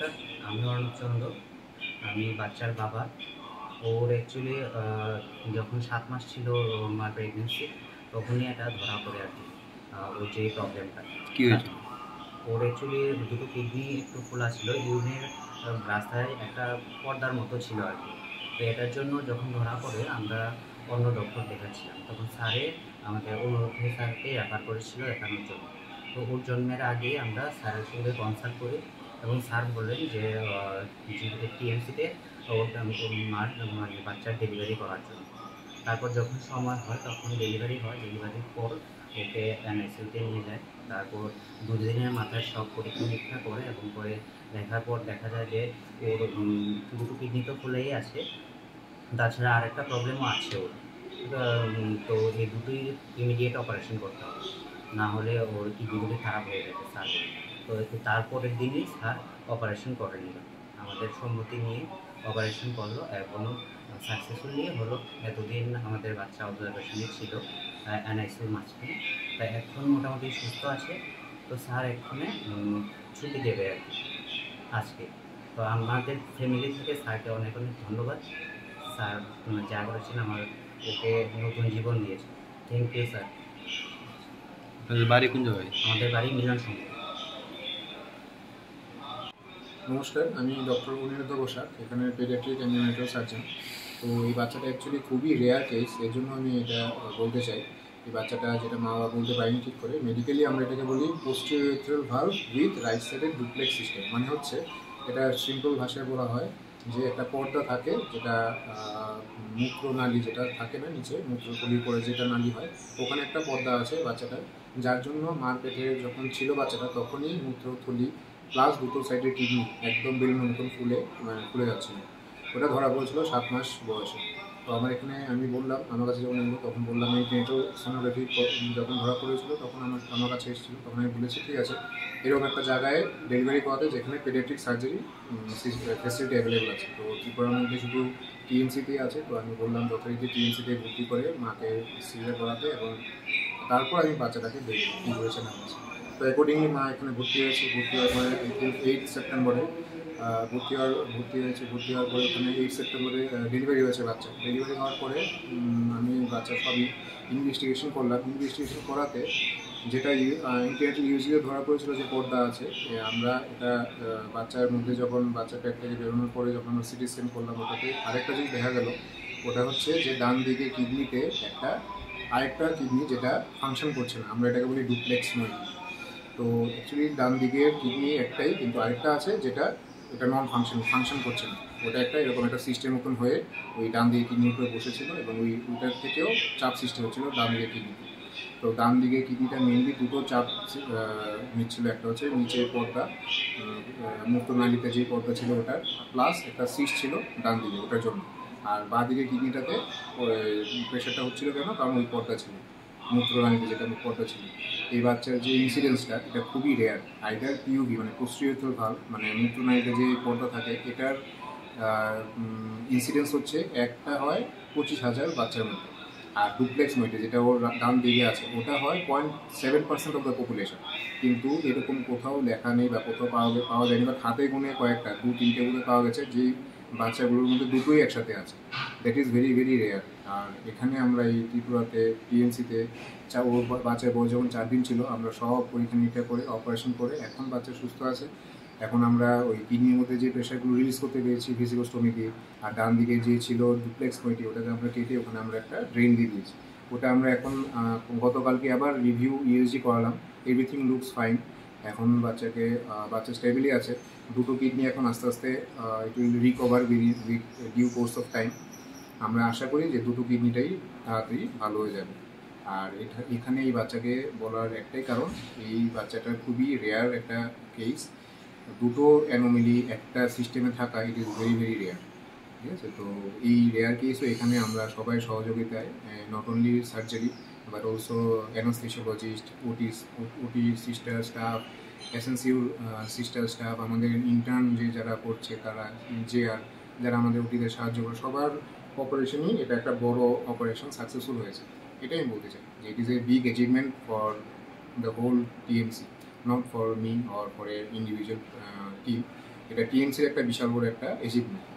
নমস্কার, আমি অর্ণব চন্দ্র। আমি বাচ্চার বাবা। ওর অ্যাকচুয়ালি যখন 7 মাস ছিল ওর মার প্রেগনেন্সি, তখনই এটা ধরা পড়ে আর কি। ওর যে প্রবলেমটা কি হয়েছিল? ওর অ্যাকচুয়ালি দুটো কিডনি একটু খোলা ছিল, ইউরিনের রাস্তায় একটা পর্দার মতো ছিল আর কি। তো এটার জন্য যখন ধরা পড়ে আমরা অন্য ডক্টর দেখাচ্ছিলাম, তখন আমাদের অনুরোধে স্যারকে রেফার করেছিল দেখানোর জন্য। তো ওর জন্মের আগে আমরা স্যারের সঙ্গে কনসাল্ট করি এবং স্যার বললেন যে টিএমসিতে ওর মার মানে বাচ্চার ডেলিভারি করার জন্য। তারপর যখন সময় হয় তখন ডেলিভারি হয়, ডেলিভারির পর ওকে এনআইসিউতে নিয়ে যায়। তারপর 2 দিনের মাথায় সব পরীক্ষা নিরীক্ষা করে এবং পরে দেখার পর দেখা যায় যে ওর দুটো কিডনি তো খুলেই আছে, তাছাড়া আরেকটা প্রবলেমও আছে ওর। তো এই দুটোই ইমিডিয়েট অপারেশন করতে হবে, না হলে ওর কিডনিগুলি খারাপ হয়ে যাবে স্যার। তো তারপরের দিনই স্যার অপারেশন করে নিল, আমাদের সম্মতি নিয়ে অপারেশন করলো এবং সাকসেসফুলি হলো। এতদিন আমাদের বাচ্চা অবজারভেশনে ছিল এনআইসিউর মাঝখানে, তাই এখন মোটামুটি সুস্থ আছে। তো স্যার এক্ষণে ছুটি দেবে আর কি আজকে। তো আমাদের ফ্যামিলি থেকে স্যারকে অনেক অনেক ধন্যবাদ। স্যার যা করেছেন আমার ওকে নতুন জীবন দিয়েছে। Thank you sir. আপনাদের বাড়ি কোন জায়গায়? আমাদের বাড়ি মিলন সংঘ। নমস্কার, আমি ডক্টর অনিরুদ্ধ বসাক, এখানে পেডিয়াট্রিক অ্যান্ড নিওনেটাল সার্জন। তো এই বাচ্চাটা অ্যাকচুয়ালি খুবই রেয়ার কেস, এর জন্য আমি এটা বলতে চাই। এই বাচ্চাটা যেটা মা বাবা বলতে পারেনি ঠিক করে, মেডিকেলি আমরা এটাকে বলি পোস্টেরিয়র ভালভ উইথ রাইট সাইডের ডুপ্লেক্স সিস্টেম। মানে হচ্ছে এটা সিম্পল ভাষায় বলা হয় যে একটা পর্দা থাকে, যেটা মূত্রনালী যেটা থাকে না নিচে মূত্রথলির পরে যেটা নালী হয়, ওখানে একটা পর্দা আছে বাচ্চাটার, যার জন্য মার পেটে যখন ছিল বাচ্চাটা তখনই মূত্রথলি প্লাস দুটো সাইডের কিডনি একদম বেলুনের মতন ফুলে যাচ্ছিল। ওটা ধরা পড়েছিল 7 মাস বয়সে। তো আমি বললাম, আমার কাছে যখন এলো তখন বললাম এই নেটো সোনোগ্রাফি যখন ধরা পড়েছিল তখন আমার কাছে এসেছিলো, তখন আমি বলেছি ঠিক আছে এরকম একটা জায়গায় ডেলিভারি করাতে যেখানে পেডিয়াট্রিক সার্জারি ফেসিলিটি অ্যাভেলেবেল আছে। তো ত্রিপুরার মধ্যে শুধু টিএমসিতেই আছে। তো আমি বললাম যথারীতি টিএমসিতে ভর্তি করে মাকে সিজার করাতে, এবং তারপর আমি বাচ্চাটাকে দেখব কী হয়েছে না হয়েছে। তো অ্যাকর্ডিংলি মা এখানে ভর্তি হয়েছে। ভর্তি হওয়ার পরে 8 সেপ্টেম্বরে ভর্তি হওয়ার পরে ওখানে 8 সেপ্টেম্বরে ডেলিভারি হয়েছে বাচ্চা। ডেলিভারি হওয়ার পরে আমি বাচ্চার সবই ইনভেস্টিগেশন করলাম। ইনভেস্টিগেশন করাতে যেটা ইন্টারনেটে ইউজুয়ালি ধরা পড়েছিল যে পর্দা আছে, আমরা এটা বাচ্চার মধ্যে যখন বাচ্চা পেট থেকে বেরোনোর পরে যখন আমরা সিটি স্ক্যান করলাম, ওটাতে আরেকটা জিনিস দেখা গেল। ওটা হচ্ছে যে ডান দিকে কিডনিতে আরেকটা কিডনি যেটা ফাংশন করছে না, আমরা এটাকে বলি ডুপ্লেক্স নয়। তো অ্যাকচুয়ালি ডান দিকের কিডনি একটাই, কিন্তু আরেকটা আছে যেটা নন ফাংশন করছে না। ওটা এরকম একটা সিস্টেম মতন হয়ে ওই ডান দিকে কিডনির উপরে বসেছিল, এবং ওইটার থেকেও চাপ সৃষ্টি হচ্ছিল ডান দিকে কিডনিতে। তো ডান দিকে কিডনিটা মেনলি দুটো চাপ নিচ্ছিল, একটা হচ্ছে নিচের পর্দা মূত্রনালীতে যে পর্দা ছিল ওটার, প্লাস একটা সিস্ট ছিল ডান দিকে ওটার জন্য। আর বাঁ দিকে কিডনিটাতে প্রেশারটা হচ্ছিল কেন, কারণ ওই পর্দা ছিল মূত্রনালীতে যেটা পর্দা ছিল। এই বাচ্চার যে ইনসিডেন্সটা এটা খুবই রেয়ার। আইদার পিইউভি মানে পোস্টেরিয়র ভালভ মানে মূত্রনালীতে যে পর্দা থাকে এটার ইনসিডেন্স হচ্ছে একটা হয় 25,000 বাচ্চার মধ্যে। আর ডুপ্লেক্স নয়টা যেটা ওর ডান দিকে আছে ওটা হয় 0.7% অফ দ্য পপুলেশন। কিন্তু এরকম কোথাও লেখা নেই বা কোথাও পাওয়া যায়নি, বা খাতে গুনে কয়েকটা 2-3টে বলে পাওয়া গেছে যে বাচ্চাগুলোর মধ্যে দুটোই একসাথে আছে। That is very very rare. আর এখানে আমরা এই ত্রিপুরাতে টিএমসিতে ওর বাচ্চার বয়স যখন 4 দিন ছিল আমরা সব পরীক্ষা নিরীক্ষা করে অপারেশন করে এখন বাচ্চা সুস্থ আছে। এখন আমরা ওই কিডনির মধ্যে যে প্রেশারগুলো রিলিজ করতে পেরেছি ভিসিকোস্টমি দিয়ে, আর ডান দিকে যে ছিল ডুপ্লেক্স নয়টি ওটাকে আমরা কেটে ওখানে আমরা একটা ড্রেন দিয়ে দিয়েছি। ওটা আমরা এখন গতকালকে আবার রিভিউ ইউএসজি করালাম, এভরিথিং লুকস ফাইন। এখন বাচ্চা স্টেবলি আছে। দুটো কিডনি এখন আস্তে আস্তে it will recover with due course of time. আমরা আশা করি যে দুটো কিডনিটাই তাড়াতাড়ি ভালো হয়ে যাবে। আর এখানে এই বাচ্চাকে বলার একটাই কারণ, এই বাচ্চাটার খুবই রেয়ার একটা কেস। দুটো অ্যানোমেলি একটা সিস্টেমে থাকা it is very very rare. ঠিক আছে, তো এই রেয়ার কেসও এখানে আমরা সবাই সহযোগিতায় not only surgery but also anaesthesiologist, ওটি sister staff, SNCU sister staff, আমাদের ইন্টার্ন যারা করছে তারা, যারা আমাদের ওটিতে সাহায্য করে, সবার অপারেশনই এটা একটা বড় অপারেশন সাকসেসফুল হয়েছে। এটাই আমি বলতে চাই যে it is a big achievement for the whole TMC, not for me or for a individual team. এটা টিএমসির একটা বিশাল বড় একটা অ্যাচিভমেন্ট।